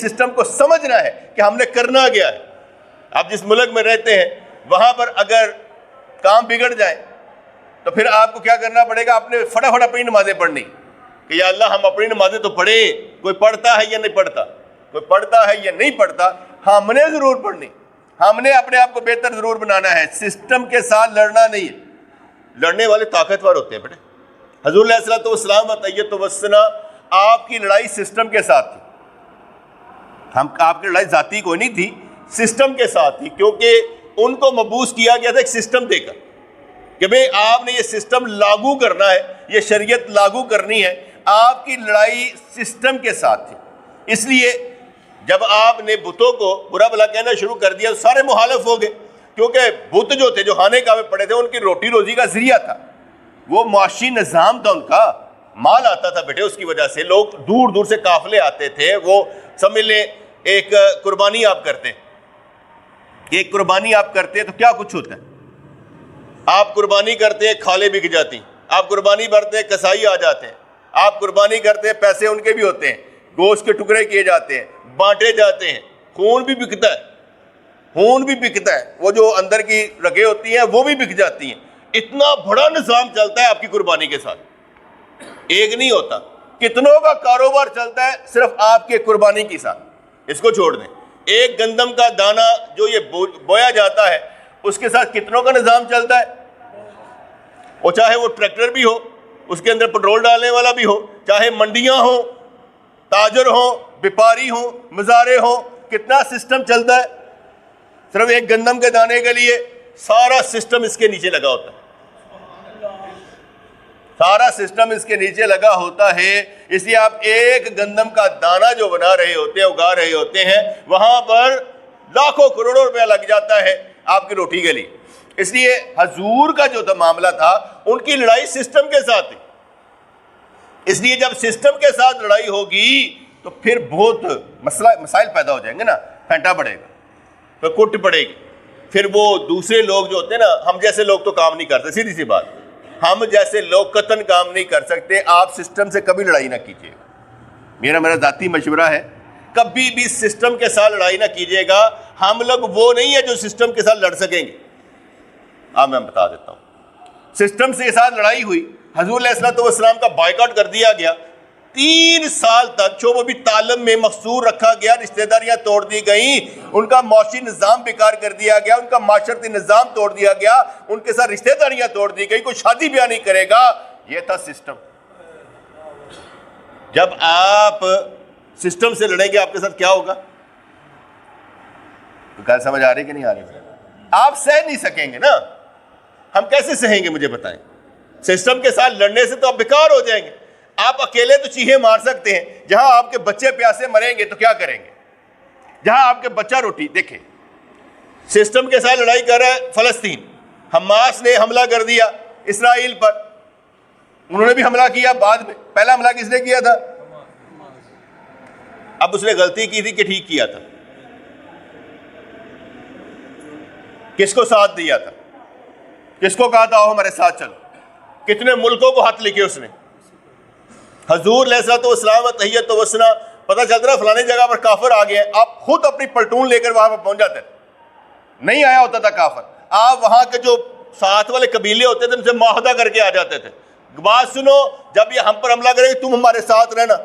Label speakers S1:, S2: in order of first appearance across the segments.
S1: System کو سمجھنا ہے کہ ہم نے کرنا کیا ہے. آپ جس ملک میں رہتے ہیں وہاں پر اگر کام بگڑ جائے تو پھر آپ کو کیا کرنا پڑے گا؟ آپ نے فٹافٹ اپنی نمازیں پڑھنی کہ یا اللہ ہم اپنی نمازیں تو پڑھیں. کوئی پڑھتا ہے یا نہیں پڑھتا، کوئی پڑھتا ہے یا نہیں پڑھتا، ہم نے ضرور پڑھنی. ہم نے اپنے آپ کو بہتر ضرور بنانا ہے. سسٹم کے ساتھ لڑنا نہیں ہے. لڑنے والے طاقتور ہوتے ہیں بیٹے. حضور علیہ الصلوۃ والسلام طیبۃ والثنا آپ کی لڑائی سسٹم کے ساتھ تھی. آپ کی لڑائی ذاتی کوئی نہیں تھی، سسٹم کے ساتھ تھی، کیونکہ ان کو مبعوث کیا گیا تھا ایک سسٹم دے کر کہ بھئی آپ نے یہ سسٹم لاگو کرنا ہے، یہ شریعت لاگو کرنی ہے. آپ کی لڑائی سسٹم کے ساتھ تھی. اس لیے جب آپ نے بتوں کو برا بھلا کہنا شروع کر دیا تو سارے مخالف ہو گئے، کیونکہ بت جو تھے، جو خانے کعبے پڑے تھے، ان کی روٹی روزی کا ذریعہ تھا، وہ معاشی نظام تھا، ان کا مال آتا تھا بیٹے. اس کی وجہ سے لوگ دور دور سے قافلے آتے تھے. وہ سمجھ لیں ایک قربانی آپ کرتے، ایک قربانی آپ کرتے تو کیا کچھ ہوتا ہے. آپ قربانی کرتے ہیں، کھالیں بک جاتی ہیں. آپ قربانی بھرتے ہیں، کسائی آ جاتے ہیں. آپ قربانی کرتے ہیں، پیسے ان کے بھی ہوتے ہیں، گوشت کے ٹکڑے کیے جاتے ہیں، بانٹے جاتے ہیں. خون بھی بکتا ہے، خون بھی بکتا ہے. وہ جو اندر کی رگیں ہوتی ہیں وہ بھی بک جاتی ہیں. اتنا بڑا نظام چلتا ہے آپ کی قربانی کے ساتھ. ایک نہیں ہوتا، کتنوں کا کاروبار چلتا ہے صرف آپ کے قربانی کے ساتھ. اس کو چھوڑ دیں. ایک گندم کا دانہ جو یہ بویا جاتا ہے اس کے ساتھ کتنوں کا نظام چلتا ہے. وہ چاہے وہ ٹریکٹر بھی ہو، اس کے اندر پٹرول ڈالنے والا بھی ہو، چاہے منڈیاں ہوں، تاجر ہوں، بیپاری ہوں، مزارے ہوں، کتنا سسٹم چلتا ہے. صرف ایک گندم کے دانے کے لیے سارا سسٹم اس کے نیچے لگا ہوتا ہے. سارا سسٹم اس کے نیچے لگا ہوتا ہے. اس لیے آپ ایک گندم کا دانہ جو بنا رہے ہوتے ہیں، اگا رہے ہوتے ہیں، وہاں پر لاکھوں کروڑوں روپیہ لگ جاتا ہے آپ کی روٹی کے لیے. اس لیے حضور کا جو معاملہ تھا ان کی لڑائی سسٹم کے ساتھ تھی. اس لیے جب سسٹم کے ساتھ لڑائی ہوگی تو پھر بہت مسائل پیدا ہو جائیں گے نا. پھینٹا پڑے گا، پھر کٹ پڑے گی. پھر وہ دوسرے لوگ جو ہوتے ہیں نا، ہم جیسے لوگ تو کام نہیں کرتے. سیدھی سی بات، ہم جیسے لوگ قطن کام نہیں کر سکتے. آپ سسٹم سے کبھی لڑائی نہ کیجیے گا. میرا ذاتی مشورہ ہے، کبھی بھی سسٹم کے ساتھ لڑائی نہ کیجیے گا. ہم لوگ وہ نہیں ہے جو سسٹم کے ساتھ لڑ سکیں گے. میں بتا دیتا ہوں. سسٹم سے ساتھ لڑائی ہوئی، حضور علیہ الصلوۃ والسلام کا بائیکاٹ کر دیا گیا. 3 سال تک جو وہ بھی تعلم میں مقصور رکھا گیا، رشتہ داریاں توڑ دی گئیں، ان کا معاشی نظام بیکار کر دیا گیا، ان کا معاشرتی نظام توڑ دیا گیا، ان کے ساتھ رشتہ داریاں توڑ دی گئی. کوئی شادی بیاہ نہیں کرے گا. یہ تھا سسٹم. جب آپ سسٹم سے لڑیں گے آپ کے ساتھ کیا ہوگا؟ تو سمجھ آ رہی کہ نہیں آ رہی؟ آپ سہ نہیں سکیں گے نا. ہم کیسے سہیں گے مجھے بتائیں؟ سسٹم کے ساتھ لڑنے سے تو آپ بیکار ہو جائیں گے. آپ اکیلے تو چیخیں مار سکتے ہیں. جہاں آپ کے بچے پیاسے مریں گے تو کیا کریں گے؟ جہاں آپ کے بچہ روٹی دیکھیں. سسٹم کے ساتھ لڑائی کر رہا ہے فلسطین. حماس نے حملہ کر دیا اسرائیل پر. انہوں نے بھی حملہ کیا بعد میں. پہلا حملہ کس نے کیا تھا؟ اب اس نے غلطی کی تھی کہ ٹھیک کیا تھا. کس کو ساتھ دیا تھا؟ کس کو کہا تھا آؤ ہمارے ساتھ چلو؟ کتنے ملکوں کو ہاتھ لکھے اس نے. حضور علیہ الصلوۃ والسلام تحیۃ وثنا پتہ چل رہا فلانے جگہ پر کافر آ گئے، آپ خود اپنی پلٹون لے کر وہاں پر پہنچ جاتے تھے. نہیں آیا ہوتا تھا کافر، آپ وہاں کے جو ساتھ والے قبیلے ہوتے تھے ان سے معاہدہ کر کے آ جاتے تھے. بات سنو، جب یہ ہم پر حملہ کرے گے تم ہمارے ساتھ رہنا،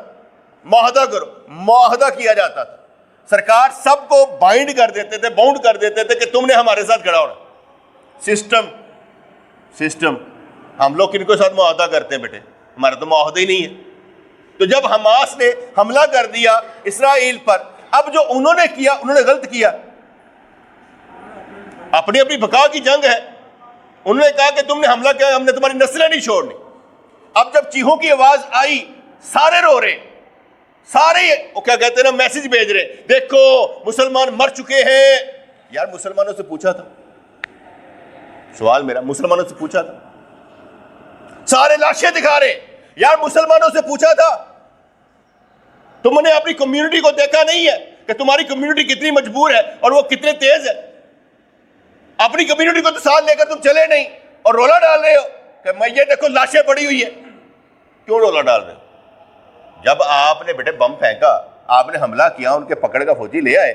S1: معاہدہ کرو. معاہدہ کیا جاتا تھا. سرکار سب کو بائنڈ کر دیتے تھے، باؤنڈ کر دیتے تھے کہ تم نے ہمارے ساتھ کھڑا ہونا. سسٹم. ہم لوگ کن کے ساتھ معاہدہ کرتے ہیں بیٹے؟ ہمارا تو معاہدہ ہی نہیں ہے. تو جب حماس نے حملہ کر دیا اسرائیل پر، اب جو انہوں نے کیا انہوں نے غلط کیا. اپنی اپنی بقا کی جنگ ہے. انہوں نے کہا کہ تم نے حملہ کیا، ہم نے تمہاری نسلیں نہیں چھوڑنی. اب جب چیخوں کی آواز آئی سارے رو رہے، سارے وہ کیا کہتے ہیں نا، میسج بھیج رہے، دیکھو مسلمان مر چکے ہیں. یار مسلمانوں سے پوچھا تھا، سوال میرا مسلمانوں سے پوچھا تھا. سارے لاشیں دکھا رہے. یار مسلمانوں سے پوچھا تھا؟ تم نے اپنی کمیونٹی کو دیکھا نہیں ہے کہ تمہاری کمیونٹی کتنی مجبور ہے اور وہ کتنے تیز ہے؟ اپنی کمیونٹی کو تو ساتھ لے کر تم چلے نہیں اور رولا ڈال رہے ہو کہ میں یہ دیکھو لاشیں پڑی ہوئی ہے. کیوں رولا ڈال رہے ہو؟ جب آپ نے بیٹے بم پھینکا آپ نے حملہ کیا, ان کے پکڑ کا فوجی لے آئے,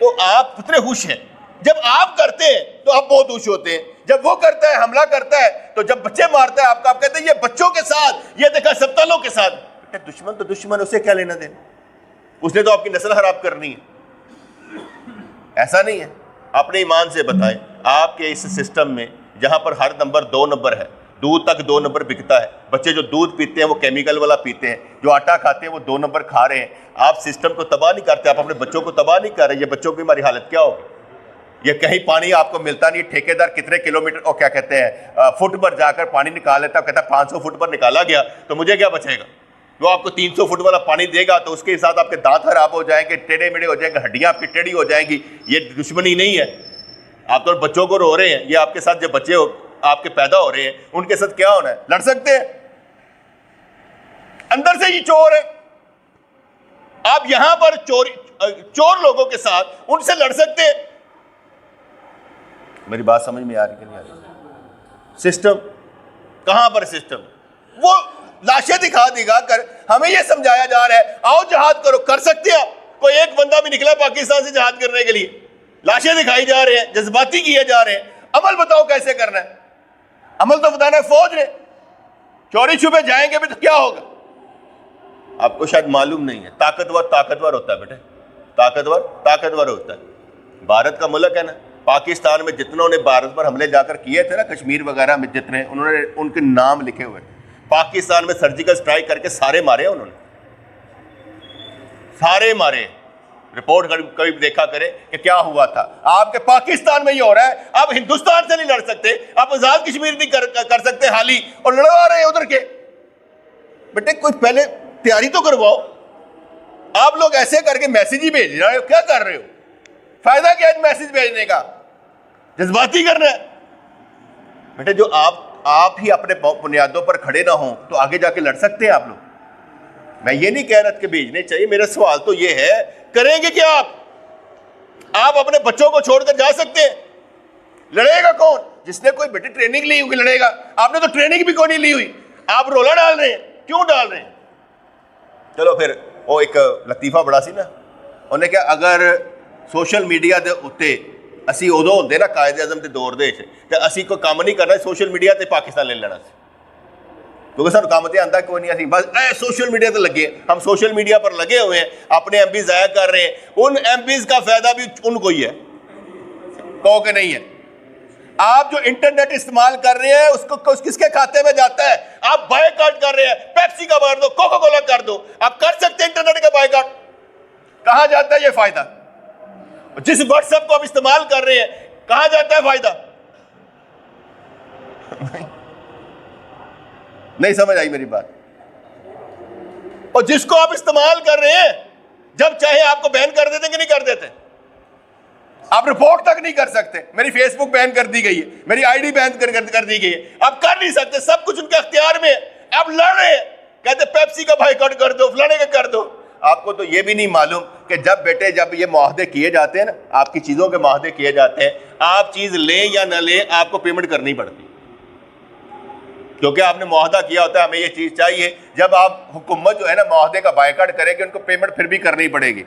S1: تو آپ اتنے خوش ہیں. جب آپ کرتے ہیں تو آپ بہت خوش ہوتے ہیں, جب وہ کرتا ہے, حملہ کرتا ہے, تو جب بچے مارتا ہے آپ کہتے ہیں یہ بچوں کے ساتھ, یہ دیکھا سبتالوں کے ساتھ. دشمن تو دشمن, اسے کیا لینا دینا, اس نے تو آپ کی نسل خراب کرنی ہے. ایسا نہیں ہے. اپنے ایمان سے بتائیں, آپ کے اس سسٹم میں جہاں پر ہر نمبر 2 نمبر ہے, دودھ تک 2 نمبر بکتا ہے, بچے جو دودھ پیتے ہیں وہ کیمیکل والا پیتے ہیں, جو آٹا کھاتے ہیں وہ 2 نمبر کھا رہے ہیں. آپ سسٹم کو تباہ نہیں کرتے, آپ اپنے بچوں کو تباہ نہیں کر رہے. یہ بچوں کی ہماری حالت کیا ہوگی؟ یہ کہیں پانی آپ کو ملتا نہیں, ٹھیکیدار کتنے کلومیٹر اور کیا کہتے ہیں فٹ پر جا کر پانی نکال لیتا ہے, کہتا ہے 500 فٹ پر نکالا گیا تو مجھے کیا بچے گا. وہ آپ کو 300 فٹ والا پانی دے گا تو اس کے ساتھ آپ کے دانت خراب ہو جائیں گے, ٹیڑھے میڑھے ہو جائیں گے, ہڈیاں آپ کی ٹیڑھی ہو جائیں گی. یہ دشمنی نہیں ہے. آپ تو بچوں کو رو رہے ہیں, یہ آپ کے ساتھ جو بچے آپ کے پیدا ہو رہے ہیں ان کے ساتھ کیا ہونا ہے؟ لڑ سکتے ہیں؟ اندر سے یہ چور ہے. آپ یہاں پر چور لوگوں کے ساتھ ان سے لڑ سکتے ہیں. میری بات سمجھ میں آ رہی کہ نہیں آ رہی؟ سسٹم کہاں پر سسٹم؟ وہ لاشیں دکھا کر ہمیں یہ سمجھایا جا رہا ہے آؤ جہاد کرو. کر سکتے ہیں؟ کوئی ایک بندہ بھی نکلا پاکستان سے جہاد کرنے کے لیے؟ لاشیں دکھائی جا رہے ہیں, جذباتی کیے جا رہے ہیں. عمل بتاؤ کیسے کرنا ہے؟ عمل تو بتانا ہے. فوج نے چوری چھپے جائیں گے بھی تو کیا ہوگا؟ آپ کو شاید معلوم نہیں ہے, طاقتور ہوتا ہے بیٹے, طاقتور ہوتا ہے. بھارت کا ملک ہے نا, پاکستان میں جتنوں نے بھارت پر حملے جا کر کیے تھے نا, کشمیر وغیرہ میں جتنے, انہوں نے ان کے نام لکھے ہوئے. پاکستان میں سرجیکل سٹرائک کر کے سارے مارے انہوں نے, سارے مارے. رپورٹ کبھی دیکھا کرے کہ کیا ہوا تھا. آپ کے پاکستان میں یہ ہو رہا ہے, آپ ہندوستان سے نہیں لڑ سکتے, آپ آزاد کشمیر نہیں کر سکتے حالی, اور لڑوا رہے ہیں ادھر کے. بیٹے کچھ پہلے تیاری تو کرواؤ. آپ لوگ ایسے کر کے میسیج ہی بھیج رہے ہو, کیا کر رہے ہو؟ فائدہ کیا ہے میسیج بھیجنے کا؟ جذباتی کرنا ہے. بیٹے جو آپ ہی اپنے بنیادوں پر کھڑے نہ ہوں تو آگے جا کے لڑ سکتے ہیں آپ لوگ. میں یہ نہیں کہہ رہا کہ بھیجنے چاہیے, میرا سوال تو یہ ہے کریں گے کیا آپ اپنے بچوں کو چھوڑ کر جا سکتے ہیں؟ لڑے گا کون؟ جس نے کوئی بیٹی ٹریننگ لی ہوگی لڑے گا. آپ نے تو ٹریننگ بھی کوئی نہیں لی ہوئی, آپ رولا ڈال رہے ہیں. کیوں ڈال رہے ہیں؟ چلو پھر وہ ایک لطیفہ بڑا سی نا, انہیں کہ اگر سوشل میڈیا دے اتے اسی ادو ہوندے نا قائد اعظم دے دور دے تے اسی کوئی کام نہیں کرنا سوشل میڈیا تے پاکستان لے لینا سی, کیونکہ سانو کام تے آندا کوئی نہیں, اسی بس سوشل میڈیا تے لگے. ہم سوشل میڈیا پر لگے ہوئے ہیں, اپنے ایم پی ضائع کر رہے ہیں. ان ایم پیز کا فائدہ بھی ان کو ہی ہے, کہو کہ نہیں ہے. آپ جو انٹرنیٹ استعمال کر رہے ہیں اس کو کس کے کھاتے میں جاتا ہے؟ آپ بائیکاٹ کر رہے ہیں, پیپسی کا کر دو, کوکا کولا کر دو. آپ کر سکتے ہیں انٹرنیٹ کا بائیکاٹ. کہاں جاتا ہے یہ فائدہ؟ جس واٹس ایپ کو آپ استعمال کر رہے ہیں کہاں جاتا ہے فائدہ؟ نہیں سمجھ آئی میری بات. اور جس کو آپ استعمال کر رہے ہیں جب چاہے آپ کو بین کر دیتے کہ نہیں کر دیتے؟ آپ رپورٹ تک نہیں کر سکتے. میری فیس بک بین کر دی گئی ہے, میری آئی ڈی بین کر دی گئی ہے, آپ کر نہیں سکتے. سب کچھ ان کے اختیار میں. آپ لڑ رہے ہیں, کہتے پیپسی کا بائیکاٹ کر دو, فلانے کا کر دو. آپ کو تو یہ بھی نہیں معلوم کہ جب یہ معاہدے کیے جاتے ہیں نا, آپ کی چیزوں کے معاہدے کیے جاتے ہیں, آپ چیز لیں یا نہ لیں آپ کو پیمنٹ کرنی پڑتی, کیونکہ آپ نے معاہدہ کیا ہوتا ہے ہمیں یہ چیز چاہیے. جب آپ حکومت جو ہے نا معاہدے کا بائیکاٹ کرے گی ان کو پیمنٹ پھر بھی کرنی پڑے گی.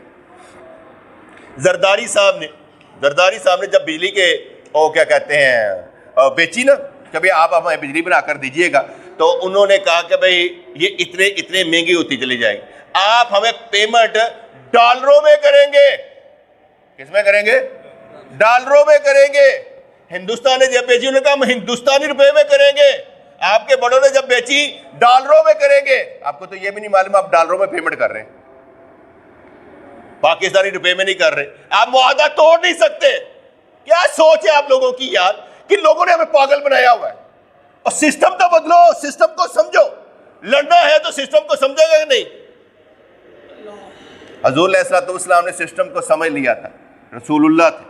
S1: زرداری صاحب نے جب بجلی کے کیا کہتے ہیں بیچی نا, کبھی آپ ہمیں بجلی بنا کر دیجئے گا, تو انہوں نے کہا کہ بھئی یہ اتنے مہنگی ہوتی چلی جائے گی, آپ ہمیں پیمنٹ ڈالروں میں کریں گے. کس میں کریں گے؟ ڈالروں میں کریں گے. ہندوستان نے جب بیچی انہوں نے کہا ہم ہندوستانی روپے میں کریں گے. آپ کے بڑوں نے جب بیچی ڈالروں میں کریں گے. آپ کو تو یہ بھی نہیں معلوم آپ ڈالروں میں پیمنٹ کر رہے ہیں, پاکستانی روپے میں نہیں کر رہے. آپ معاہدہ توڑ نہیں سکتے. کیا سوچ ہے آپ لوگوں کی یار, کہ لوگوں نے ہمیں پاگل بنایا ہوا ہے. اور سسٹم تو بدلو, سسٹم کو سمجھو. لڑنا ہے تو سسٹم کو سمجھے گا کہ نہیں؟ حضور علیہ الصلوۃ والسلام نے سسٹم کو سمجھ لیا تھا, رسول اللہ تھے.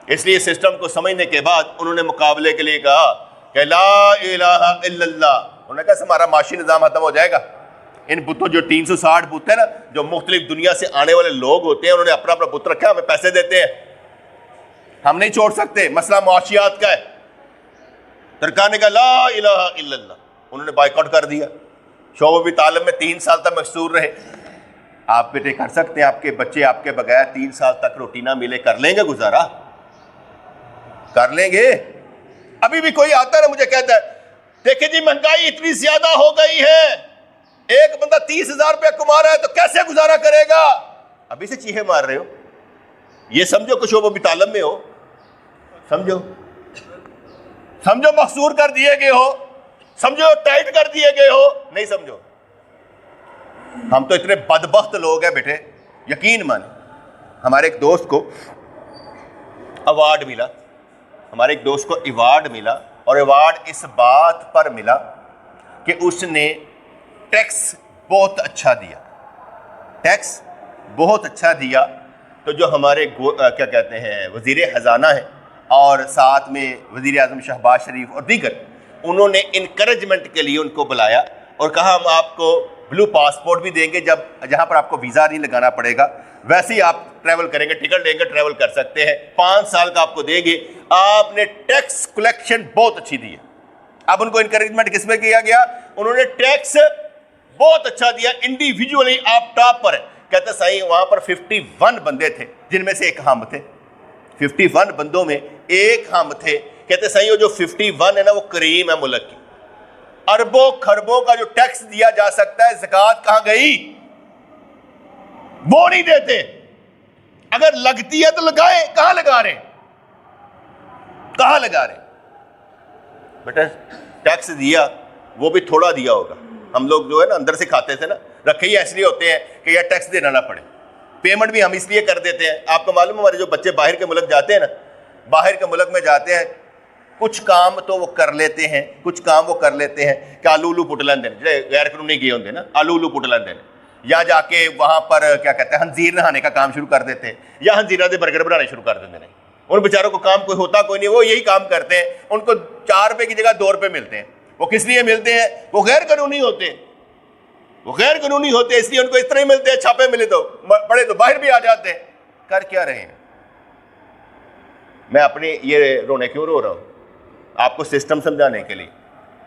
S1: اس لیے سسٹم کو سمجھنے کے بعد انہوں نے مقابلے کے لیے کہا کہ لا الہ الا اللہ. انہوں نے کہا ہمارا معاشی نظام ختم ہو جائے گا. ان بتوں جو 360 بت ہیں نا, جو مختلف دنیا سے آنے والے لوگ ہوتے ہیں, انہوں نے اپنا بت رکھا, ہمیں پیسے دیتے ہیں, ہم نہیں چھوڑ سکتے, مسئلہ معاشیات کا ہے. ترکان نے کہا لا الہ الا اللہ. انہوں نے بائیکاٹ کر دیا. شعبہ تعلیم میں 3 سال تک مقصور رہے. آپ بیٹے کر سکتے ہیں؟ آپ کے بچے آپ کے بغیر 3 سال تک روٹی نہ ملے کر لیں گے گزارا؟ کر لیں گے؟ ابھی بھی کوئی آتا ہے مجھے کہتا ہے دیکھیں جی مہنگائی اتنی زیادہ ہو گئی ہے، ایک بندہ 30,000 روپے کما رہا ہے تو کیسے گزارا کرے گا؟ ابھی سے چیخے مار رہے ہو، یہ سمجھو کچھ وہ بھی تعلم میں ہو، سمجھو محصور کر دیے گئے ہو، سمجھو ٹائٹ کر دیے گئے ہو، نہیں سمجھو۔ ہم تو اتنے بدبخت لوگ ہیں بیٹے، یقین مانیں۔ ہمارے ایک دوست کو ایوارڈ ملا، اور ایوارڈ اس بات پر ملا کہ اس نے ٹیکس بہت اچھا دیا، تو جو ہمارے کیا کہتے ہیں وزیر خزانہ ہیں اور ساتھ میں وزیر اعظم شہباز شریف اور دیگر، انہوں نے انکریجمنٹ کے لیے ان کو بلایا اور کہا ہم آپ کو بلو پاسپورٹ بھی دیں گے، جہاں پر آپ کو ویزا نہیں لگانا پڑے گا، ویسے ہی آپ ٹریول کریں گے، ٹکٹ لیں گے، ٹریول کر سکتے ہیں، 5 سال کا آپ کو دیں گے۔ آپ نے ٹیکس کلیکشن بہت اچھی دی ہے۔ اب ان کو انکریجمنٹ کس میں کیا گیا؟ انہوں نے ٹیکس بہت اچھا دیا، انڈیویجولی آپ ٹاپ پر ہے۔ کہتے صحیح وہاں پر 51 بندے تھے جن میں سے ایک ہم تھے، 51 بندوں میں ایک ہم تھے۔ کہتے صحیح وہ جو 51 ہے نا وہ کریم ہے ملک کی، اربوں خربوں کا جو ٹیکس دیا جا سکتا ہے، زکوٰۃ کہاں گئی؟ وہ نہیں دیتے۔ اگر لگتی ہے تو لگائیں، کہاں لگا رہے بیٹا؟ ٹیکس دیا وہ بھی تھوڑا دیا ہوگا، ہم لوگ جو ہے نا اندر سے کھاتے تھے نا، رکھے ہی اس لیے ہوتے ہیں کہ یہ ٹیکس دینا نہ پڑے، پیمنٹ بھی ہم اس لیے کر دیتے ہیں۔ آپ کو معلوم ہے ہمارے جو بچے باہر کے ملک جاتے ہیں نا، باہر کے ملک میں جاتے ہیں، کچھ کام تو وہ کر لیتے ہیں کہ آلو پٹ لیندے ہیں، غیر قانونی گئے ہوندے نا، آلو پٹ لیندے ہیں، یا جا کے وہاں پر کیا کہتے ہیں خنزیر نہانے کا کام شروع کر دیتے ہیں، یا خنزیروں دے برگر بنانے شروع کر دیتے ہیں۔ ان بیچاروں کو کام کوئی ہوتا کوئی نہیں، وہ یہی کام کرتے ہیں، ان کو 4 روپے کی جگہ 2 روپے ملتے ہیں۔ وہ کس لیے ملتے ہیں؟ وہ غیر قانونی ہوتے ہیں، اس لیے ان کو اس طرح ہی ملتے ہیں، چھاپے ملے تو پڑے تو باہر بھی آ جاتے ہیں۔ کر کیا رہے ہیں؟ میں اپنی یہ رونے کیوں رو رہا ہوں؟ آپ کو سسٹم سمجھانے کے لیے۔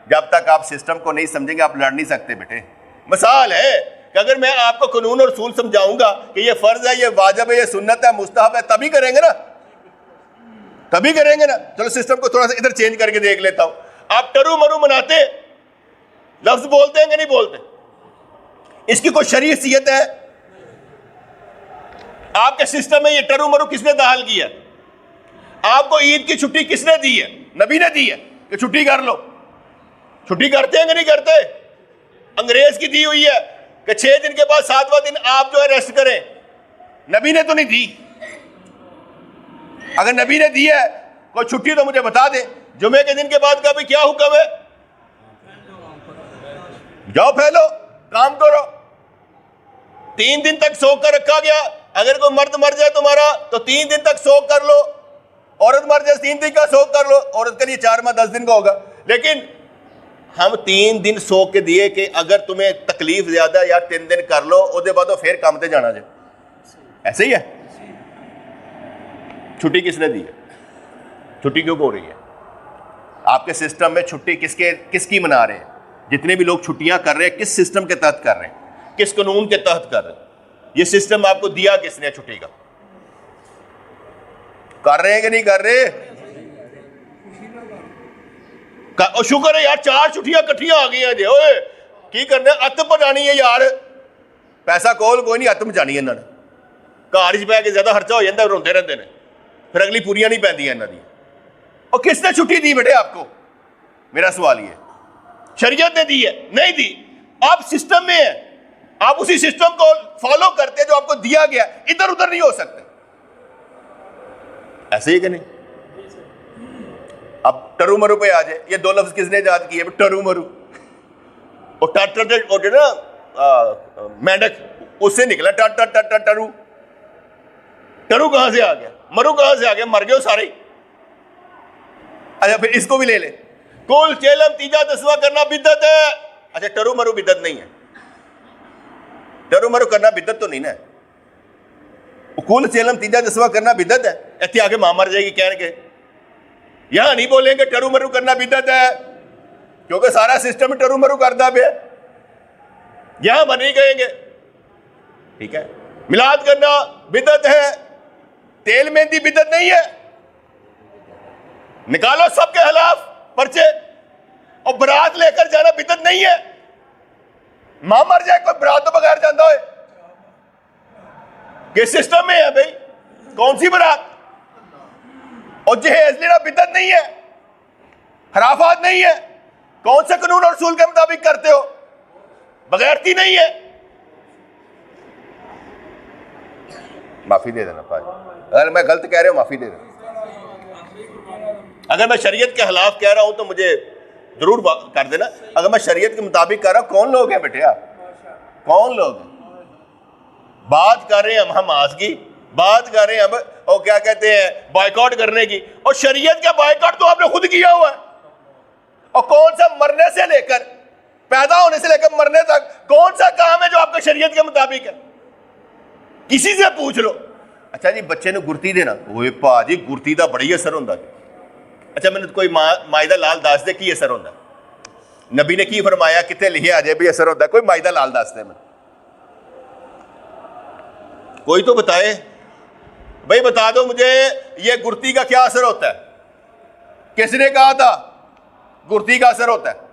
S1: جب تک آپ سسٹم کو نہیں سمجھیں گے آپ لڑ نہیں سکتے بیٹے۔ مثال ہے کہ اگر میں آپ کو قانون اور اصول سمجھاؤں گا کہ یہ فرض ہے، یہ واجب ہے، یہ سنت ہے، مستحب ہے، تبھی کریں گے نا۔ چلو سسٹم کو تھوڑا سا ادھر چینج کر کے دیکھ لیتا ہوں۔ آپ ٹرو مرو مناتے ہیں، لفظ بولتے ہیں کہ نہیں بولتے؟ اس کی کوئی شرعی حیثیت ہے؟ آپ کے سسٹم میں یہ ٹرو مرو کس نے داخل کیا؟ آپ کو عید کی چھٹی کس نے دی ہے؟ نبی نے دی ہے کہ چھٹی کر لو۔ چھٹی کرتے ہیں کہ نہیں کرتے؟ انگریز کی دی ہوئی ہے کہ 6 دن کے بعد 7واں دن آپ جو ہے ریسٹ کریں، نبی نے تو نہیں دی۔ اگر نبی نے دی ہے کوئی چھٹی تو مجھے بتا دیں، جمعے کے دن کے بعد کا بھی کیا حکم ہے؟ جاؤ پھیلو، کام کرو۔ 3 دن تک سوگ کر رکھا گیا، اگر کوئی مرد مر جائے تمہارا تو 3 دن تک سوگ کر لو، عورت مر جائے 3 دن کا سوگ کر لو، عورت کے لیے 4 ماہ 10 دن کا ہوگا۔ لیکن ہم 3 دن سوگ کے دیے کہ اگر تمہیں تکلیف زیادہ یا 3 دن کر لو، اس کے بعد پھر کام تے جانا جائے۔ ایسے ہی ہے۔ چھٹی کس نے دی ہے؟ چھٹی کیوں ہو رہی ہے؟ آپ کے سسٹم میں چھٹی کس کی منا رہے ہیں؟ جتنے بھی لوگ چھٹیاں کر رہے ہیں کس سسٹم کے تحت کر رہے ہیں؟ کس قانون کے تحت کر رہے ہیں؟ یہ سسٹم آپ کو دیا کس نے چھٹی کا؟ کر رہے ہیں کہ نہیں کر رہے؟ شکر ہے یار 4 چھٹیاں کٹھیاں آ گئی ہیں جی، اوئے کی کرنے؟ اتم پجانی ہے یار، پیسہ کول کوئی نہیں، اتم جانی ہے انہوں نے، گھر چ پہ کے زیادہ خرچہ ہو جاتا، روندے رہتے ہیں، پھر اگلی پوریاں نہیں پیندیاں انہوں دی۔ اور کس نے چھٹی دی بیٹے آپ کو؟ میرا سوال یہ، شریعت نے دی ہے؟ نہیں دی۔ آپ سسٹم میں ہیں، آپ اسی سسٹم کو فالو کرتے جو آپ کو دیا گیا، ادھر ادھر نہیں ہو سکتے۔ ایسے ہی کہ نہیں؟ اب ٹرو مرو پہ آ جائے، یہ 2 لفظ کس نے ایجاد کیے؟ ٹرو مرو، اور نا مینڈک اس سے نکلا ٹرو۔ ٹرو کہاں سے آ گیا؟ مرو کہاں سے آ گیا؟ مر گئے ہو سارے۔ اچھا پھر اس کو بھی لے لیں، کل چیلم تیجا دسواں کرنا بدعت ہے۔ اچھا ٹرو مرو بدعت نہیں ہے، ٹرو مرو کرنا بدعت تو نہیں نا؟ کل چیلم تیجا دسواں کرنا بدعت ہے؟ اتنے آگے ماں مر جائے گی کہنے کے، یہاں نہیں بولیں گے ٹرو مرو کرنا بدعت ہے، کیونکہ سارا سسٹم ٹرو مرو کرتا پہ، یہاں بن نہیں کہیں گے۔ ٹھیک ہے, میلاد کرنا بدعت ہے, تیل مہندی بدعت نہیں ہے, نکالو سب کے خلاف پرچے, اور برات لے کر جانا بدعت نہیں ہے. ماں مر جائے کوئی برات تو بغیر جانا ہوئے, کس سسٹم میں ہے بھائی, کون سی برات؟ اور جہیز لینا بدعت نہیں ہے, خرافات نہیں ہے, کون سے قانون اور اصول کے مطابق کرتے ہو, بغیرتی نہیں ہے. معافی دے دینا بھائی, اگر میں غلط کہہ رہا ہوں معافی دے دینا. اگر میں شریعت کے خلاف کہہ رہا ہوں تو مجھے ضرور کر دینا. اگر میں شریعت کے مطابق کہہ رہا ہوں, کون لوگ ہیں بیٹے آپ, کون لوگ ہیں؟ بات کر رہے ہیں ہم حماس کی, بات کر رہے ہیں ہم اور کیا کہتے ہیں بائیکاٹ کرنے کی, اور شریعت کا بائیکاٹ تو آپ نے خود کیا ہوا ہے. اور کون سا مرنے سے لے کر, پیدا ہونے سے لے کر مرنے تک کون سا کام ہے جو آپ کا شریعت کے مطابق ہے؟ کسی سے پوچھ لو. اچھا جی بچے نے گرتی دینا, وہ پا جی گرتی دا بڑی اثر ہوتا ہے. اچھا میں نے کوئی مائدہ لال دس دے کی اثر ہوتا ہے؟ نبی نے کی فرمایا کتنے لکھے آ جائے بھی اثر ہوتا ہے کوئی مائدہ لال دس دے میں, کوئی تو بتائے بھائی, بتا دو مجھے یہ گرتی کا کیا اثر ہوتا ہے, کس نے کہا تھا گرتی کا اثر ہوتا ہے؟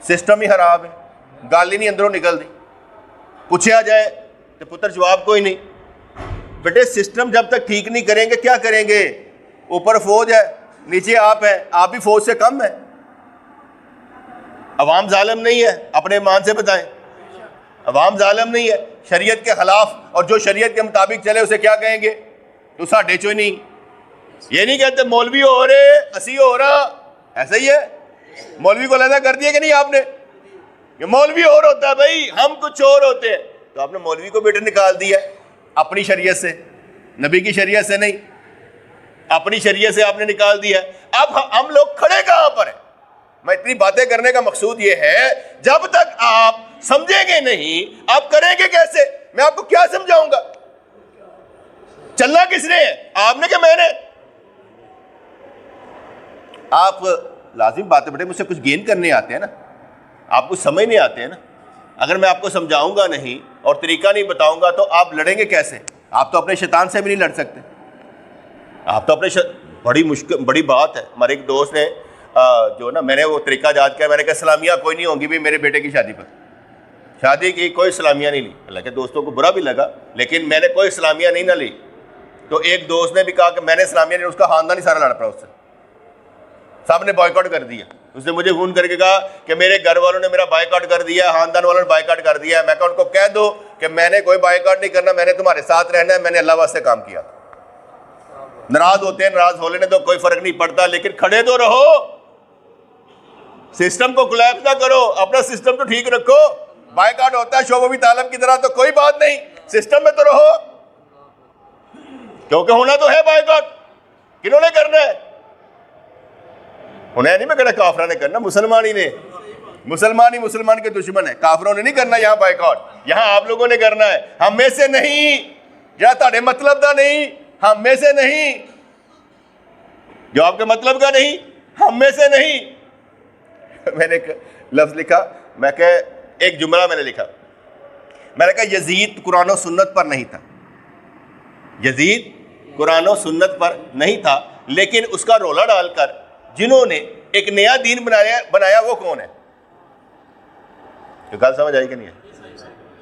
S1: سسٹم ہی خراب ہے, گال ہی نہیں اندروں نکل دی. پوچھا جائے تو پتر جواب کوئی نہیں. بیٹے سسٹم جب تک ٹھیک نہیں کریں گے کیا کریں گے؟ اوپر فوج ہے, نیچے آپ ہیں, آپ بھی فوج سے کم ہیں. عوام ظالم نہیں ہے, اپنے ایمان سے بتائیں, عوام ظالم نہیں ہے. شریعت کے خلاف اور جو شریعت کے مطابق چلے اسے کیا کہیں گے؟ تو ساڈے چو نہیں. یہ نہیں کہتے مولوی ہو رہے اسی ہو رہا, ایسا ہی ہے. مولوی کو علیحدہ کر دیا کہ نہیں آپ نے, کہ مولوی اور ہوتا ہے بھائی, ہم کچھ اور ہوتے ہیں. تو آپ نے مولوی کو بیٹے نکال دیا اپنی شریعت سے, نبی کی شریعت سے نہیں, اپنی شریعت سے آپ نے نکال دیا. اب ہم لوگ کھڑے کہاں پر ہیں؟ میں اتنی باتیں کرنے کا مقصود یہ ہے, جب تک آپ سمجھیں گے نہیں آپ کریں گے کیسے؟ میں آپ کو کیا سمجھاؤں گا؟ چلنا کس نے ہے, آپ نے کہ میں نے؟ آپ لازم باتیں بیٹے مجھ سے کچھ گین کرنے آتے ہیں نا, آپ کو سمجھ نہیں آتے ہیں نا. اگر میں آپ کو سمجھاؤں گا نہیں اور طریقہ نہیں بتاؤں گا تو آپ لڑیں گے کیسے؟ آپ تو اپنے شیطان سے بھی نہیں لڑ سکتے. آپ تو اپنے بڑی مشکل بڑی بات ہے. ہمارے ایک دوست نے جو نا, میں نے وہ طریقہ یاد کیا, میں نے کہا سلامیہ کوئی نہیں ہوں گی بھی میرے بیٹے کی شادی پر. شادی کی کوئی سلامیہ نہیں لی. حالانکہ دوستوں کو برا بھی لگا لیکن میں نے کوئی سلامیہ نہیں نہ لی. تو ایک دوست نے بھی کہا کہ میں نے سلامیہ نہیں, اس کا خاندان ہی سارا لڑ پڑا اس سے, سب نے بائیکاٹ کر دیا. اس نے مجھے فون کر کے کہا کہ میرے گھر والوں نے میرا بائیکاٹ کر دیا, خاندان والوں نے بائیکاٹ کر دیا. میں کہا ان کو کہہ دو کہ میں نے کوئی بائیکاٹ نہیں کرنا, میں نے تمہارے ساتھ رہنا ہے, میں نے اللہ واسطے کام کیا. ناراض ہوتے ہیں, ناراض ہو لینے تو کوئی فرق نہیں پڑتا, لیکن کھڑے تو رہو, سسٹم کو کولیپس نہ کرو, اپنا سسٹم تو ٹھیک رکھو. بائیکاٹ ہوتا ہے شعبہ طالب کی طرح تو کوئی بات نہیں, سسٹم میں تو رہو, کیونکہ ہونا تو ہے بائیکاٹ. کنہوں نے کرنا ہے؟ انہیں نہیں میں کہنا کافروں نے کرنا, مسلمان ہی نے. مسلمان ہی مسلمان کے دشمن ہے, کافروں نے نہیں کرنا یہاں بائیکاٹ, یہاں آپ لوگوں نے کرنا ہے. ہم میں سے نہیں, جہاں تھوڑے مطلب دا نہیں, ہم میں سے نہیں, جو آپ کے مطلب کا نہیں, ہم میں سے نہیں. میں نے لفظ لکھا, میں کہ ایک جملہ میں نے لکھا, میں نے کہا یزید قرآن و سنت پر نہیں تھا, یزید قرآن و سنت پر نہیں تھا, لیکن اس کا رولا ڈال کر جنہوں نے ایک نیا دین بنایا وہ کون ہے؟ گل سمجھ آئی کہ نہیں ہے؟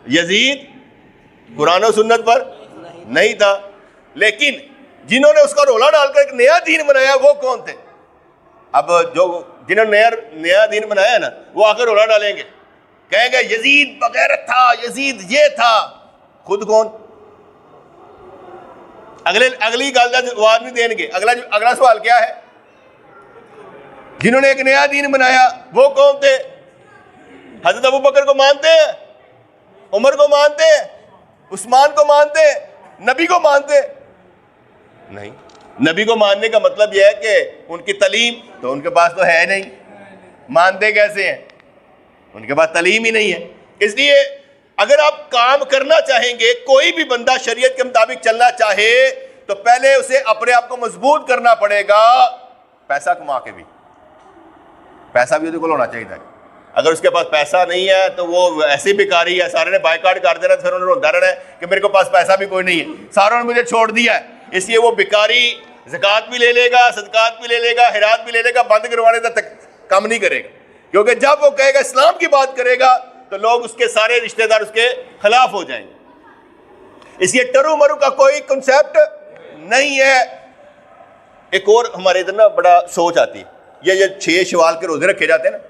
S1: یزید قرآن و سنت پر نہیں تھا, لیکن جنہوں نے اس کا رولا ڈال کر ایک نیا دین بنایا وہ کون تھے؟ اب جو جنہوں نے نیا دین بنایا نا وہ آ کر رولا ڈالیں گے, کہیں گے یزید بغیرت تھا, یزید یہ تھا. خود کون؟ اگلی گل کا جواب نہیں دیں گے. اگلا سوال کیا ہے؟ جنہوں نے ایک نیا دین بنایا وہ کون تھے؟ حضرت ابو بکر کو مانتے ہیں, عمر کو مانتے ہیں, عثمان کو مانتے ہیں, نبی کو مانتے نہیں. نبی کو ماننے کا مطلب یہ ہے کہ ان کی تعلیم تو ان کے پاس تو ہے نہیں, مانتے کیسے ہیں؟ ان کے پاس تعلیم ہی نہیں ہے. اس لیے اگر آپ کام کرنا چاہیں گے, کوئی بھی بندہ شریعت کے مطابق چلنا چاہے تو پہلے اسے اپنے آپ کو مضبوط کرنا پڑے گا, پیسہ کما کے بھی. پیسہ بھی ہونا چاہیے. اگر اس کے پاس پیسہ نہیں ہے تو وہ ایسی بیکاری ہے, سارے نے بائیکاٹ کر دینا, پھر انہوں نے روتا رہنا ہے کہ میرے کو پاس پیسہ بھی کوئی نہیں ہے, ساروں نے مجھے چھوڑ دیا ہے. اس لیے وہ بیکاری زکوٰۃ بھی لے لے گا, صدقات بھی لے لے گا, خیرات بھی لے لے گا, بند کروانے تک کم نہیں کرے گا. کیونکہ جب وہ کہے گا اسلام کی بات کرے گا تو لوگ اس کے سارے رشتہ دار اس کے خلاف ہو جائیں گے. اس لیے ٹرو مرو کا کوئی کنسیپٹ نہیں ہے. ایک اور ہمارے ادھر نا بڑا سوچ آتی ہے, یہ 6 شوال کے روزے رکھے جاتے ہیں نا,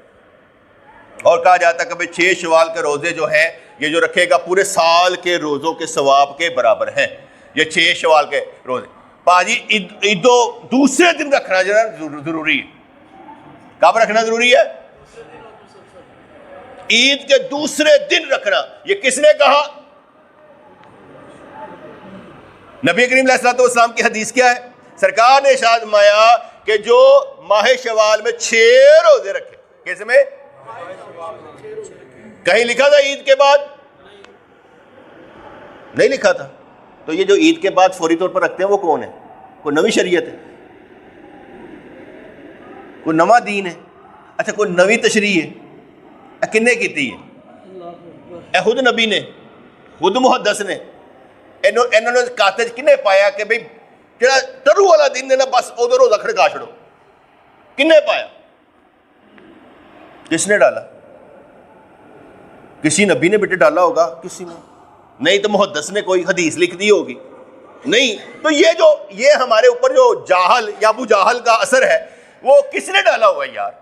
S1: اور کہا جاتا ہے کہ 6 شوال کے روزے جو ہیں یہ جو رکھے گا پورے سال کے روزوں کے ثواب کے برابر ہیں. یہ 6 شوال کے روزے پاجی عید دوسرے دن رکھنا جو ہے ضروری ہے. کب رکھنا ضروری ہے؟ عید کے دوسرے دن رکھنا. یہ کس نے کہا؟ نبی کریم علیہ الصلوۃ والسلام کی حدیث کیا ہے؟ سرکار نے ارشاد فرمایا کہ جو ماہ شوال میں 6 روزے رکھے. کس میں؟ کہیں لکھا تھا عید کے بعد؟ نہیں لکھا تھا. تو یہ جو عید کے بعد فوری طور پر رکھتے ہیں وہ کون ہے؟ کوئی نوی شریعت ہے؟ کوئی نواں دین ہے؟ اچھا کوئی نوی تشریح ہے؟ کنے کیتی ہے؟ خود نبی نے, خود محدث نے. انہوں نے کاتے کنے پایا کہ بھئی جڑا ٹرو والا دن ہے نا بس ادھر روزہ کھڑکا چھڑو؟ کنے پایا؟ کس نے ڈالا؟ کسی نبی نے بیٹے ڈالا ہوگا, کسی نے نہیں, تو محدث نے کوئی حدیث لکھ دی ہوگی نہیں. تو یہ ہمارے اوپر جو جاہل یا ابو جاہل کا اثر ہے وہ کس نے ڈالا ہوا ہے یار؟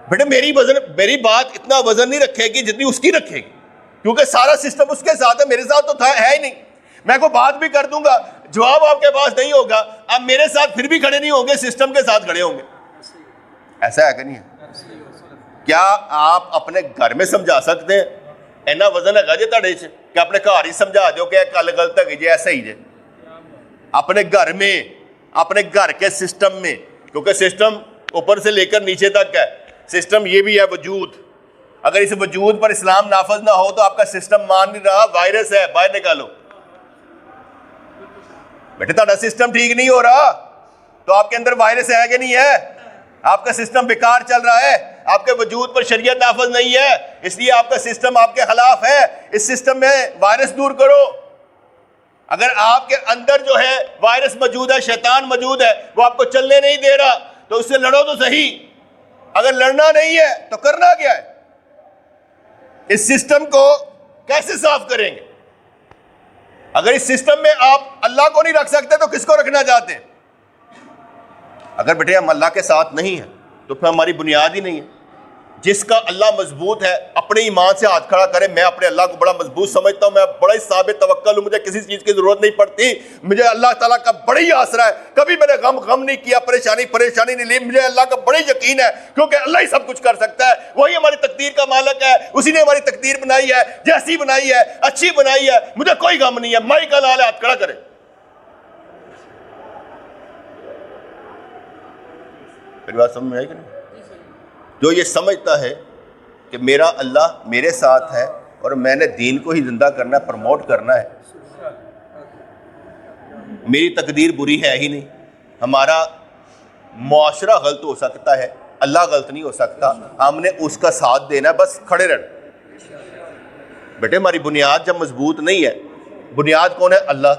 S1: بیٹے میری بات اتنا وزن نہیں رکھے گی جتنی اس کی رکھے گی, کیونکہ سارا سسٹم اس کے ساتھ ہے, میرے ساتھ تو ہے ہی نہیں. میں کوئی بات بھی کر دوں گا, جواب آپ کے پاس نہیں ہوگا, آپ میرے ساتھ پھر بھی کھڑے نہیں ہوں گے, سسٹم کے ساتھ کھڑے ہوں گے. ایسا ہے کہ نہیں ہے؟ کیا آپ اپنے گھر میں سمجھا سکتے ہیں؟ اینا وزن ہے جی تھوڑے سے کہ اپنے گھر ہی سمجھا دو کہ کل غلط ہے جی ایسا ہی جی. اپنے گھر میں, اپنے گھر کے سسٹم میں, کیونکہ سسٹم اوپر سے لے کر نیچے تک ہے. سسٹم یہ بھی ہے وجود. اگر اس وجود پر اسلام نافذ نہ ہو تو آپ کا سسٹم مان نہیں رہا, وائرس ہے, باہر نکالو. بیٹے تھوڑا سسٹم ٹھیک نہیں ہو رہا تو آپ کے اندر وائرس ہے کہ نہیں ہے؟ آپ کا سسٹم بیکار چل رہا ہے, آپ کے وجود پر شریعت نافذ نہیں ہے, اس لیے آپ کا سسٹم آپ کے خلاف ہے. اس سسٹم میں وائرس دور کرو. اگر آپ کے اندر جو ہے وائرس موجود ہے, شیطان موجود ہے, وہ آپ کو چلنے نہیں دے رہا تو اس سے لڑو تو صحیح. اگر لڑنا نہیں ہے تو کرنا کیا ہے؟ اس سسٹم کو کیسے صاف کریں گے؟ اگر اس سسٹم میں آپ اللہ کو نہیں رکھ سکتے تو کس کو رکھنا چاہتے ہیں؟ اگر بیٹے ہم اللہ کے ساتھ نہیں ہیں تو پھر ہماری بنیاد ہی نہیں ہے. جس کا اللہ مضبوط ہے اپنے ایمان سے ہاتھ کھڑا کرے. میں اپنے اللہ کو بڑا مضبوط سمجھتا ہوں, میں بڑا ہی ثابت توکل ہوں, مجھے کسی چیز کی ضرورت نہیں پڑتی, مجھے اللہ تعالیٰ کا بڑا ہی آسرا ہے. کبھی میں نے غم نہیں کیا, پریشانی نہیں لی. مجھے اللہ کا بڑا یقین ہے کیونکہ اللہ ہی سب کچھ کر سکتا ہے, وہی ہماری تقدیر کا مالک ہے, اسی نے ہماری تقدیر بنائی ہے, جیسی بنائی ہے اچھی بنائی ہے. مجھے کوئی غم نہیں ہے. مائی کا لال ہاتھ کھڑا کرے. میری بات سمجھ میں آئی کہ نہیں؟ جو یہ سمجھتا ہے کہ میرا اللہ میرے ساتھ ہے اور میں نے دین کو ہی زندہ کرنا ہے, پروموٹ کرنا ہے, میری تقدیر بری ہے ہی نہیں. ہمارا معاشرہ غلط ہو سکتا ہے, اللہ غلط نہیں ہو سکتا. ہم نے اس کا ساتھ دینا ہے, بس کھڑے رہنا. بیٹے ہماری بنیاد جب مضبوط نہیں ہے, بنیاد کون ہے؟ اللہ.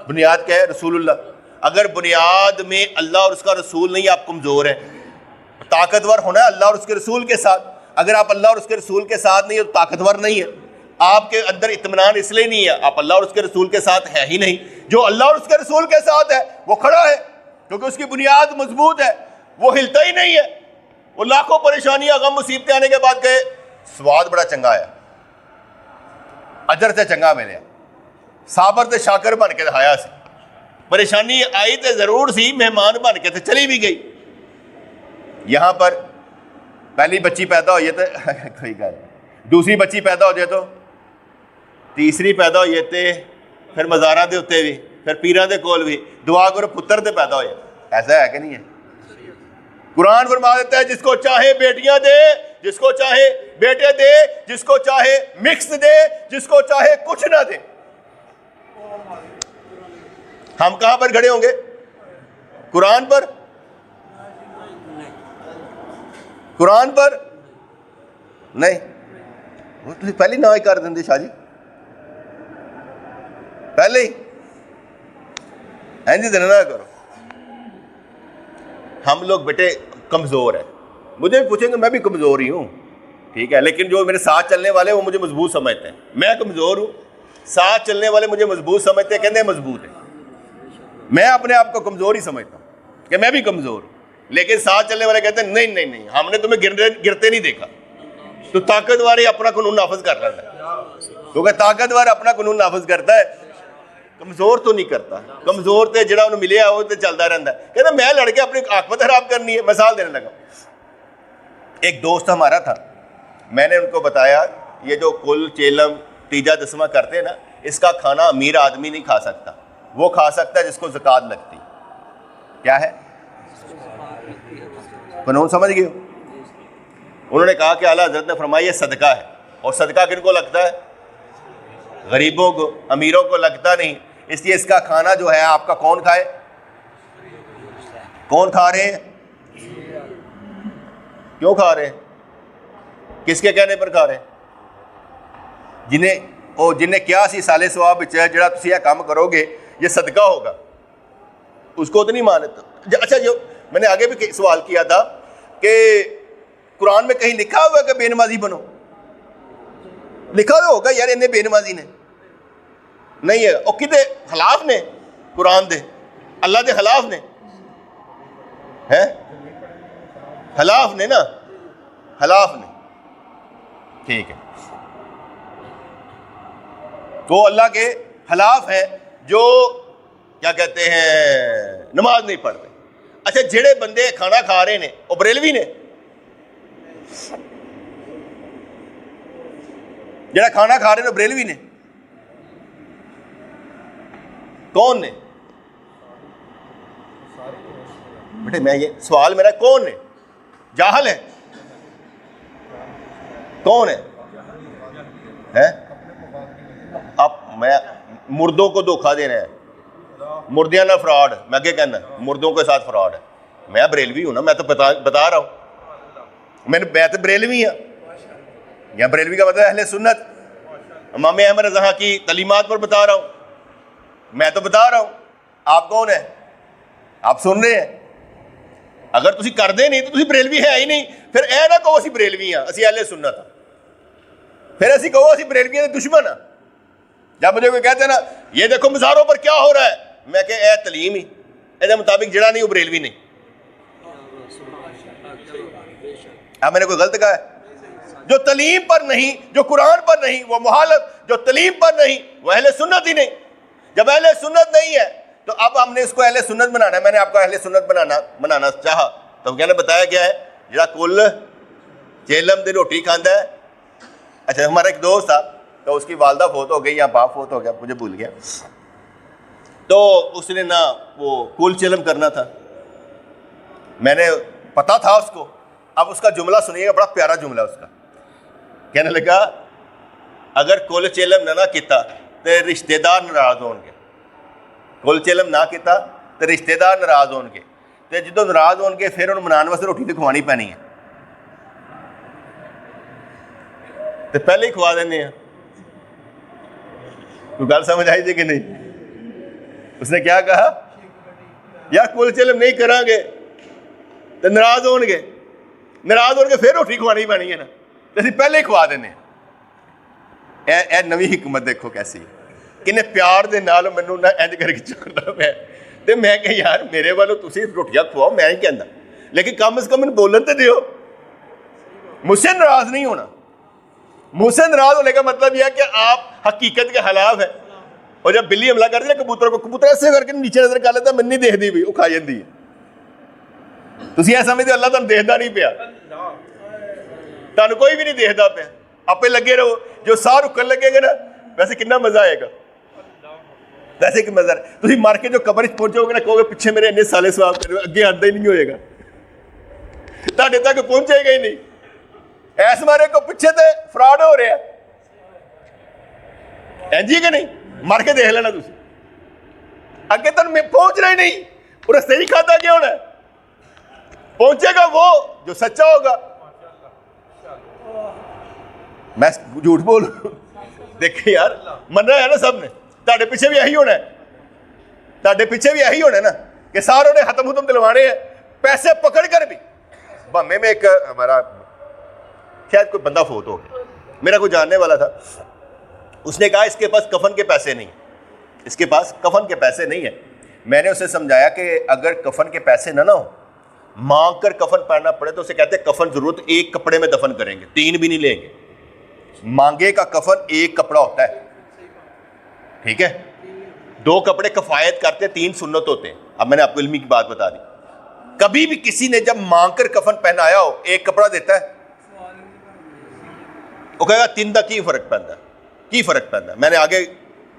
S1: بنیاد کیا ہے؟ رسول اللہ. اگر بنیاد میں اللہ اور اس کا رسول نہیں, آپ کمزور ہیں. طاقتور ہونا ہے اللہ اور اس کے رسول کے ساتھ. اگر آپ اللہ اور اس کے رسول کے ساتھ نہیں ہے تو طاقتور نہیں ہے. آپ کے اندر اطمینان اس لیے نہیں ہے, آپ اللہ اور اس کے رسول کے ساتھ ہے ہی نہیں. جو اللہ اور اس کے رسول کے ساتھ ہے وہ کھڑا ہے کیونکہ اس کی بنیاد مضبوط ہے, وہ ہلتا ہی نہیں ہے. وہ لاکھوں پریشانیاں غم مصیبتیں آنے کے بعد کہے سواد بڑا چنگا آیا, اجر سے چنگا ملے, صابر تے شاکر بن کے دکھایا سی. پریشانی آئی تے ضرور سی, مہمان بن کے تے چلی بھی گئی. یہاں پر پہلی بچی پیدا ہوئی تو کوئی گل, دوسری بچی پیدا ہو جائے تو تیسری پیدا ہوئی تے پھر مزاراں دے اتنے بھی, پھر پیراں دے کول بھی دعا کرو پتر تے پیدا ہوئے. ایسا ہے کہ نہیں ہے؟ قرآن فرما دیتا ہے جس کو چاہے بیٹیاں دے, جس کو چاہے بیٹے دے, جس کو چاہے مکس دے, جس کو چاہے کچھ نہ دے. ہم کہاں پر کھڑے ہوں گے؟ قرآن پر. قرآن پر نہیں وہ تسی پہلے نہ ہی کر دیں شاہ جی پہلے ہی جی نہ کرو. ہم لوگ بیٹے کمزور ہیں, مجھے بھی پوچھیں گے میں بھی کمزور ہی ہوں, ٹھیک ہے, لیکن جو میرے ساتھ چلنے والے وہ مجھے مضبوط سمجھتے ہیں. میں کمزور ہوں, ساتھ چلنے والے مجھے مضبوط سمجھتے ہیں, کہتے ہیں مضبوط ہے. میں اپنے آپ کو کمزور ہی سمجھتا ہوں کہ میں بھی کمزور ہوں, لیکن ساتھ چلنے والے کہتے ہیں نہیں نہیں نہیں, ہم نے تمہیں گرتے نہیں دیکھا, تو طاقتور ہی اپنا قانون نافذ کر رہا ہے, کیونکہ طاقتور اپنا قانون نافذ کرتا ہے, کمزور تو نہیں کرتا. کمزور تے جڑا انہوں ملیا وہ تے چلتا رہتا ہے, کہتا میں لڑ کے اپنی عاقبت خراب کرنی ہے. مثال دینے لگا, ایک دوست ہمارا تھا, میں نے ان کو بتایا یہ جو کل چیلم تیجا دسواں کرتے ہیں نا, اس کا کھانا امیر آدمی نہیں کھا سکتا, وہ کھا سکتا ہے جس کو زکوٰۃ لگتی. کیا ہے قانون سمجھ گئے ہو؟ انہوں نے کہا کہ اعلیٰ حضرت نے فرمایا یہ صدقہ ہے, اور صدقہ کن کو لگتا ہے؟ غریبوں کو, امیروں کو لگتا نہیں. اس لیے اس کا کھانا جو ہے آپ کا کون کھائے؟ کون کھا رہے ہیں؟ کیوں کھا رہے ہیں؟ کس کے کہنے پر کھا رہے ہیں؟ جنہیں کیا سی سالے ثواب ہے جڑا تسی یہ کام کرو گے یہ صدقہ ہوگا, اس کو تو نہیں مانتا. اچھا جو میں نے آگے بھی سوال کیا تھا کہ قرآن میں کہیں لکھا ہوا کہ بے نمازی بنو؟ لکھا تو ہوگا یار انہیں بے نمازی نے نہیں ہے, اور کدے خلاف نے قرآن دے, اللہ دے خلاف نے ہیں, خلاف نے نا, خلاف نے, ٹھیک ہے. تو اللہ کے خلاف ہیں جو کیا کہتے ہیں نماز نہیں پڑھتے. اچھا جڑے بندے کھانا کھا رہے ہیں وہ بریلوی نے؟ جڑا کھانا کھا رہے ہیں وہ بریلوی نے؟ کون نے بیٹے؟ میں یہ سوال میرا کون ہے؟ جاہل ہے؟ کون ہے؟ اب میں مردوں کو دھوکہ دے رہے ہیں, مردیاں نہ فراڈ, میں کیا کہنا مردوں کے ساتھ فراڈ ہے. میں بریلوی ہوں نا, میں تو بتا رہا ہوں, میں تو بریلوی ہوں. یا بریلوی کا مطلب اہل سنت, امام احمد رضا کی تعلیمات پر بتا رہا ہوں, میں تو بتا رہا ہوں. آپ کون ہیں؟ آپ سن رہے ہیں. اگر تسی کر دے نہیں تو تسی بریلوی ہے ہی نہیں. پھر اے نہ کہو اسی بریلوی ہیں, اسی اہل سنت ہاں. پھر اسی کہو اسی بریلوی ہیں دشمن ہاں. جب مجھے کوئی کہتے ہیں نا یہ دیکھو مزاروں پر کیا ہو رہا ہے, میں کہ اے تعلیم ہی اے مطابق جڑا نہیں وہ بریلوی نہیں. اب میں نے کوئی غلط کہا ہے؟ جو تعلیم پر نہیں, جو قرآن پر نہیں وہ مخالف, جو تعلیم پر نہیں وہ اہل سنت ہی نہیں. جب اہل سنت نہیں ہے تو اب ہم نے اس کو اہل سنت بنانا ہے. میں نے آپ کو اہل سنت بنانا چاہا تو کیا نے بتایا کیا ہے, جڑا کل چیلم دی روٹی کھاندا ہے. اچھا ہمارا ایک دوست تھا تو اس کی والدہ فوت ہو گئی یا باپ فوت ہو گیا, مجھے بھول گیا, تو اس نے نہ وہ کل چیلم کرنا تھا. میں نے پتا تھا اس کو. اب اس کا جملہ سنیے گا, بڑا پیارا جملہ اس کا. کہنے لگا اگر کل چیلم نہ کیتا تو رشتہ دار ناراض ہون گے. کل چیلم نہ کیتا تو رشتہ دار ناراض ہون گے, تو جدو ناراض ہون گے پھر انہوں منان واسطے روٹی تو کھوانی پینی ہے, تو پہلے ہی کھوا دینے ہیں. کوئی گل سمجھ آئی تھی کہ نہیں؟ اس نے کیا کہا, یا کل چیلم نہیں کریں گے تو ناراض ہون گے, ناراض ہون گے پھر روٹی کھوانی پینی ہے نا, تو اسی پہلے ہی کھوا دینے. اے نوی حکمت دیکھو کیسی, کنے پیار دے نال مینوں نہ انج کر کے چھوڑدا پیا. تے میں کہ یار میرے والوں تسی روٹیاں کھواؤ, میں نہیں کہندا, لیکن کم از کم ان بولن تے دیو. مجھ سے ناراض نہیں ہونا. مجھ سے ناراض ہونے کا مطلب یہ ہے کہ آپ حقیقت کے خلاف ہیں. اور جب بلی حملہ کرتی ہے کبوتر کو, کبوتر ایسے کر کے نیچے نظر کر لیتا, من نہیں دیکھتی بھی, وہ کھا جاندی ہے. تسی ایسا سمجھتے اللہ تمہیں دیکھدا نہیں پیا, تمہیں کوئی بھی نہیں دیکھدا پیا. آپے لگے رہو, جو ساہ رکن لگے گا نا ویسے کتنا مزہ آئے گا, ویسے کہ مزہ ہے. تسی مار کے جو قبر پہنچو گے نا کہو گے پیچھے میرے اتنے سالے ثواب کرے, اگے آتا ہی نہیں ہوئے گا, تہاڈے تک پہنچے گا ہی نہیں. ایس مارے کو پیچھے تے فراڈ ہو رہا ہے جی کہ نہیں, مار کے دیکھ لینا تسی, اگے تن میں پہنچنا ہی نہیں, پورا صحیح کھاتا کیا ہونا ہے. پہنچے گا وہ جو سچا ہوگا. میں جھوٹ بولوں؟ دیکھیں یار مننا ہے نا سب نے, تہاڈے پیچھے بھی یہی ہونا ہے, تہاڈے پیچھے بھی یہی ہونا ہے نا کہ ساروں نے ختم دلوانے ہیں پیسے پکڑ کر بھی. بامے میں ایک ہمارا شاید کوئی بندہ فوت ہو گیا, میرا کوئی جاننے والا تھا, اس نے کہا اس کے پاس کفن کے پیسے نہیں, اس کے پاس کفن کے پیسے نہیں ہیں. میں نے اسے سمجھایا کہ اگر کفن کے پیسے نہ ہو, مانگ کر کفن پہننا پڑے تو اسے کہتے ہیں کفن ضرورت ایک کپڑے میں دفن کریں گے, 3 بھی نہیں لیں گے. مانگے کا کفن ایک کپڑا ہوتا ہے, ٹھیک ہے, 2 کپڑے کفایت کرتے, 3 سنت ہوتے ہیں. اب میں نے آپ کو علمی کی بات بتا دی. کبھی بھی کسی نے جب مانگ کر کفن پہنایا ہو ایک کپڑا دیتا ہے, وہ کہے گا 3 دا کی فرق پہنتا ہے, کی فرق پہنتا ہے. میں نے آگے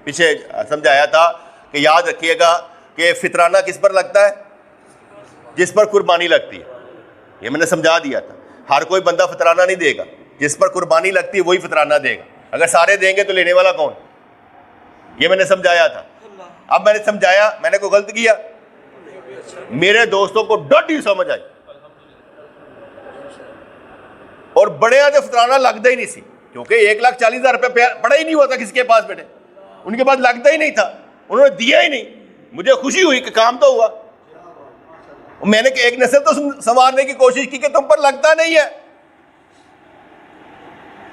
S1: پیچھے سمجھایا تھا کہ یاد رکھیے گا کہ فطرانہ کس پر لگتا ہے؟ جس پر قربانی لگتی ہے. یہ میں نے سمجھا دیا تھا. ہر کوئی بندہ فطرانہ نہیں دے گا, جس پر قربانی لگتی ہے وہی فطرانہ دے گا. اگر سارے دیں گے تو لینے والا کون؟ یہ میں نے سمجھایا تھا. اب میں نے سمجھایا, میں نے کوئی غلط کیا؟ میرے دوستوں کو ڈٹی سمجھ آئی, اور بڑے آدھے فطرانہ لگتا ہی نہیں سی, کیونکہ 1,40,000 روپے پڑا ہی نہیں ہوا تھا کسی کے پاس بیٹے, ان کے پاس لگتا ہی نہیں تھا, انہوں نے دیا ہی نہیں. مجھے خوشی ہوئی کہ کام تو ہوا. میں نے ایک نسل تو سنوارنے کی کوشش کی کہ تم پر لگتا نہیں ہے.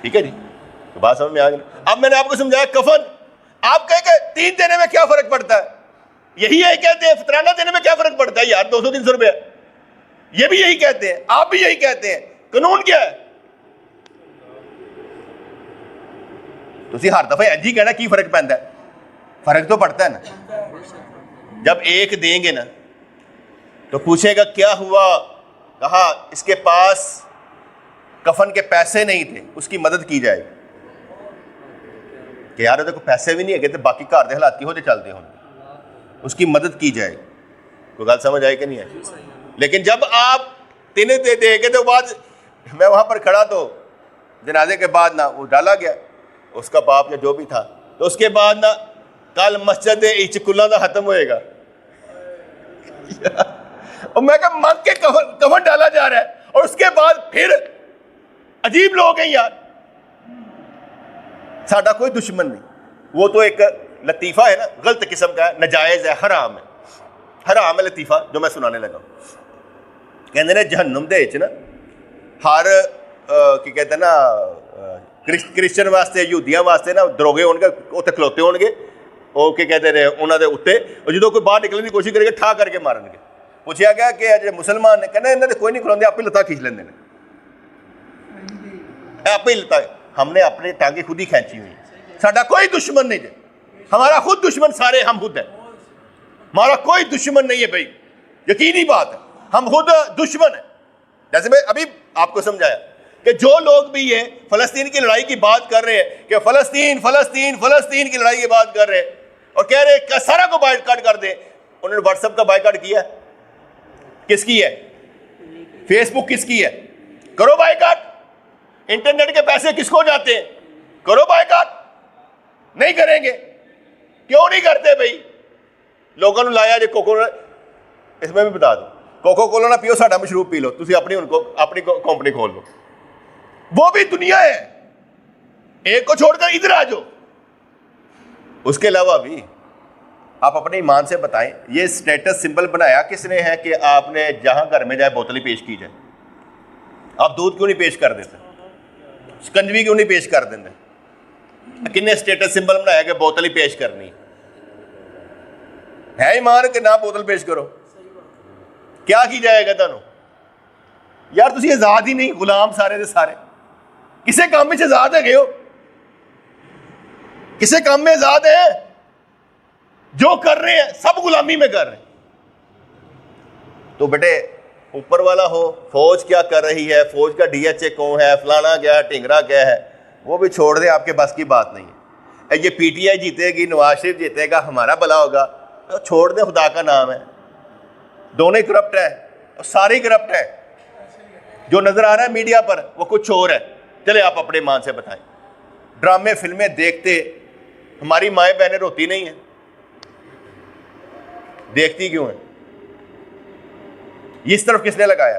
S1: ٹھیک ہے جی, تو بات سمجھ میں آ گئی. اب میں نے آپ کو سمجھایا کفن, آپ کہیں کہ 3 دینے میں کیا فرق پڑتا ہے, یہی ہے کہتے ہیں فطرانہ دینے میں کیا فرق پڑتا ہے یار, 200-300 روپے. یہ بھی یہی کہتے ہیں, آپ بھی یہی کہتے ہیں. قانون کیا ہے؟ تسی ہر دفعہ ایجی کہنا کی فرق پہنتا ہے, فرق تو پڑتا ہے نا. جب ایک دیں گے نا تو پوچھے گا کیا ہوا, کہا اس کے پاس کفن کے پیسے نہیں تھے, اس کی مدد کی جائے کہ یار دیکھو پیسے بھی نہیں ہے کہ باقی گھر دے حالات کی ہوتے چلتے ہوں, اس کی مدد کی جائے. کوئی گل سمجھ آئی کہ نہیں ہے؟ لیکن جب آپ 3 دے گے تو بعد میں وہاں پر کھڑا تو جنازے کے بعد نا وہ ڈالا گیا اس کا باپ یا جو بھی تھا, تو اس کے بعد نا کل مسجد اچکلا دا ختم ہوئے گا, اور میں کہ مانگ کے کفن ڈالا جا رہا ہے, اور اس کے بعد پھر عجیب لوگ ہیں یار. ساڈا کوئی دشمن نہیں, وہ تو ایک لطیفہ ہے نا, غلط قسم کا ہے, نجائز ہے, حرام ہے, حرام ہے لطیفہ جو میں سنانے لگا ہوں. کہندے نے جہنم دے وچ نا ہر کی کہتے ہیں نا کرسچن واسطے یہودیاں واسطے نا دروگے ہون گے, اتنے کھلوتے ہون گے, وہ کہ کہتے ہیں انہوں دے اتنے, اور جدو کوئی باہر نکلنے کی کوشش کرے گا ٹھا کر کے مارن گے. پوچھا گیا کہ جو مسلمان نے کہنا انہوں نے کوئی نہیں کھلوندے, آپ ہی لتا کھینچ لیندے نے, آپ ہی لتا. ہم نے اپنے ٹانگیں خود ہی کھینچی ہوئی. ساڈا کوئی دشمن نہیں ہے, ہمارا خود دشمن سارے ہم خود ہیں. ہمارا کوئی دشمن نہیں ہے بھائی, یقینی بات ہے, ہم خود دشمن ہیں. جیسے میں ابھی آپ کو سمجھایا کہ جو لوگ بھی یہ فلسطین کی لڑائی کی بات کر رہے ہیں کہ فلسطین فلسطین فلسطین کی لڑائی کی بات کر رہے ہیں اور کہہ رہے ہیں کہ سارا کو بائیکاٹ کر دیں, انہوں نے واٹس ایپ کا بائیکاٹ کیا ہے, کس کی ہے؟ فیس بک کس کی ہے؟ کرو بائیکاٹ. انٹرنیٹ کے پیسے کس کو جاتے ہیں؟ کرو بائیکاٹ. نہیں کریں گے, کیوں نہیں کرتے بھائی؟ لوگوں نے لایا جی کوکو, اس میں بھی بتا دوں, کوکو کولا نہ پیو, ساڈا مشروب پی لو, تسی اپنی ان کو اپنی کمپنی کھول لو. وہ بھی دنیا ہے, ایک کو چھوڑ کر ادھر آ جاؤ. اس کے علاوہ بھی آپ اپنے ایمان سے بتائیں, یہ سٹیٹس سمبل بنایا کس نے ہے کہ آپ نے جہاں گھر میں جائے بوتل ہی پیش کی جائے؟ آپ دودھ کیوں نہیں پیش کر دیتے؟ شکنجوی کیوں نہیں پیش کر دیتے؟ کن نے سٹیٹس سمبل بنایا کہ بوتل ہی پیش کرنی ہے؟ ایمان کہ نہ بوتل پیش کرو, کیا کی جائے گا تانوں؟ یار تسی آزاد ہی نہیں, غلام سارے دے سارے. کسے کام میں آزاد ہے گئے ہو؟ کسے کام میں آزاد ہیں؟ جو کر رہے ہیں سب غلامی میں کر رہے ہیں. تو بیٹے اوپر والا ہو, فوج کیا کر رہی ہے, فوج کا ڈی ایچ اے کون ہے, فلانا کیا ہے, ٹنگرا کیا ہے, وہ بھی چھوڑ دیں, آپ کے بس کی بات نہیں ہے. یہ پی ٹی آئی جیتے گی, نواز شریف جیتے گا, ہمارا بھلا ہوگا, چھوڑ دیں, خدا کا نام ہے. دونوں ہی کرپٹ ہے, اور سارے کرپٹ ہے. جو نظر آ رہا ہے میڈیا پر وہ کچھ اور ہے. چلے آپ اپنے ایمان سے بتائیں, ڈرامے فلمیں دیکھتے ہماری مائیں بہنیں روتی نہیں ہیں؟ دیکھتی کیوں ہیں؟ اس طرف کس نے لگایا؟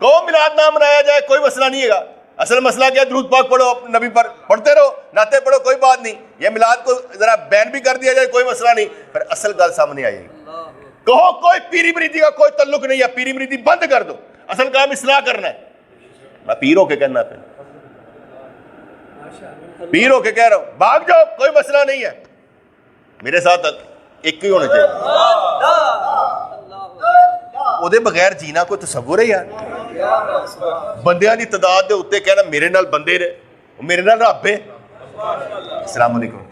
S1: کہو میلاد نہ منایا جائے، کوئی مسئلہ نہیں ہے گا. اصل مسئلہ کیا؟ درود پاک پڑھو، نبی پر پڑھتے رہو، نعتیں پڑھو، کوئی بات نہیں. یہ میلاد کو ذرا بین بھی کر دیا جائے، کوئی مسئلہ نہیں. پھر اصل گل سامنے آئے گی. کہو کوئی پیری مریدی کا کوئی تعلق نہیں ہے، پیری مریدی بند کر دو، اصل کام اصلاح کرنا ہے. میں پیر ہو کے کہنا، پھر پیر ہو کے کہہ رہا ہوں بھاگ جاؤ، کوئی مسئلہ نہیں ہے. میرے ساتھ ایک ہی ہونا چاہیے. وہ دے بغیر جینا کوئی تصور ہے یار؟ بندیاں دی تعداد دے اتنے کہنا میرے نال بندے رہے، میرے نال رب ہے. السلام علیکم.